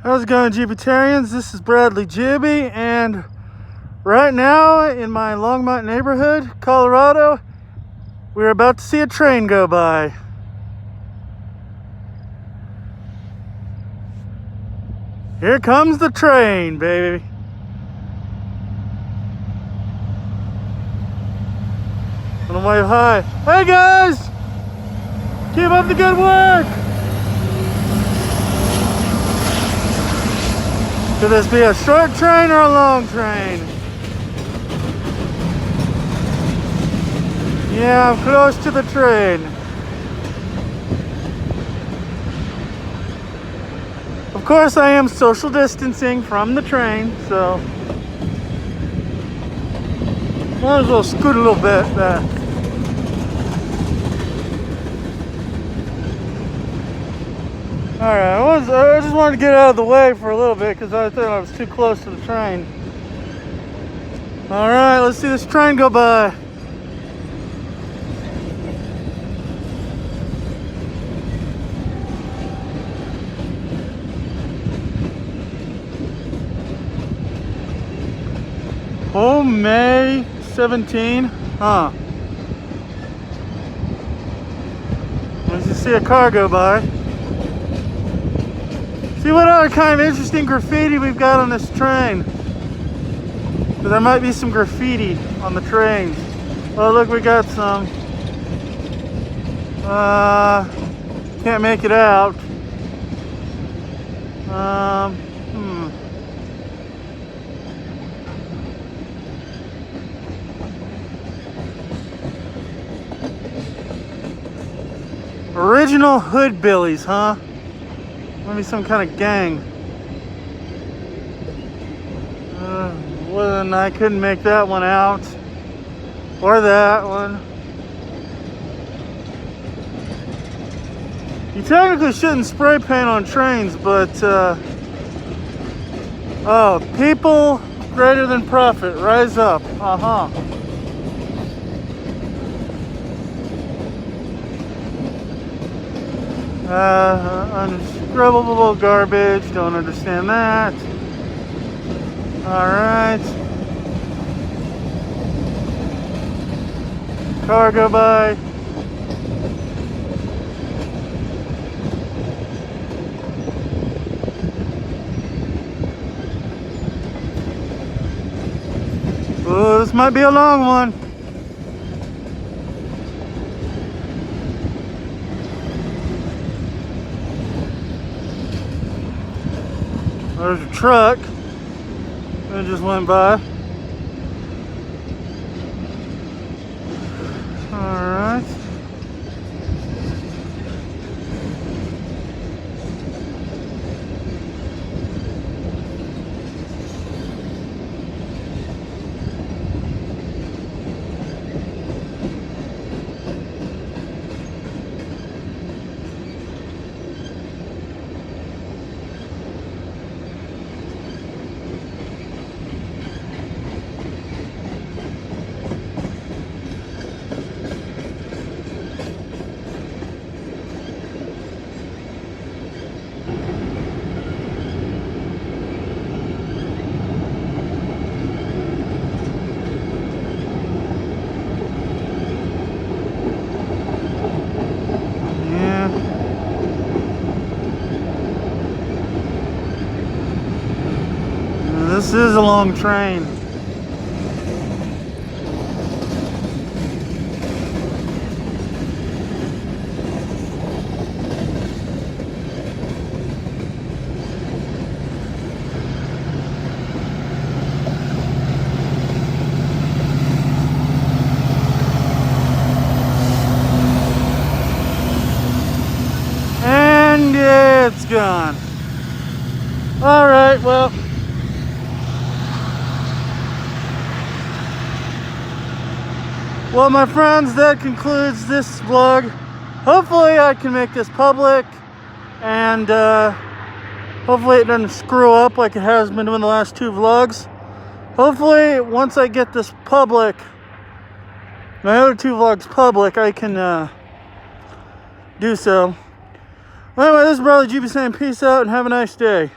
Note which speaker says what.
Speaker 1: How's it going, Jeepitarians? This is Bradley Jibby, and right now in my Longmont neighborhood, Colorado, we're about to see a train go by. Here comes the train, baby. I'm gonna wave hi. Hey guys! Keep up the good work! Could this be a short train or a long train? Yeah, I'm close to the train. Of course, I am social distancing from the train, so might as well scoot a little bit back. Alright, I just wanted to get out of the way for a little bit because I thought I was too close to the train. Alright, let's see this train go by. Oh, May 17? Huh. Let's just see a car go by. See what other kind of interesting graffiti we've got on this train. So there might be some graffiti on the train. Oh, look, we got some. Can't make it out. Original Hoodbillies, huh? Maybe some kind of gang. Well, then I couldn't make that one out. Or that one. You technically shouldn't spray paint on trains, but oh, people greater than profit, rise up. Unscrubbable garbage, don't understand that. Alright. Car go by. Oh, this might be a long one. There's a truck that just went by. All right. This is a long train. And it's gone. All right, well. Well, my friends, that concludes this vlog. Hopefully I can make this public, and hopefully it doesn't screw up like it has been doing the last two vlogs. Hopefully once I get this public, my other two vlogs public, I can do so. Anyway, this is Bradley Jibby saying peace out and have a nice day.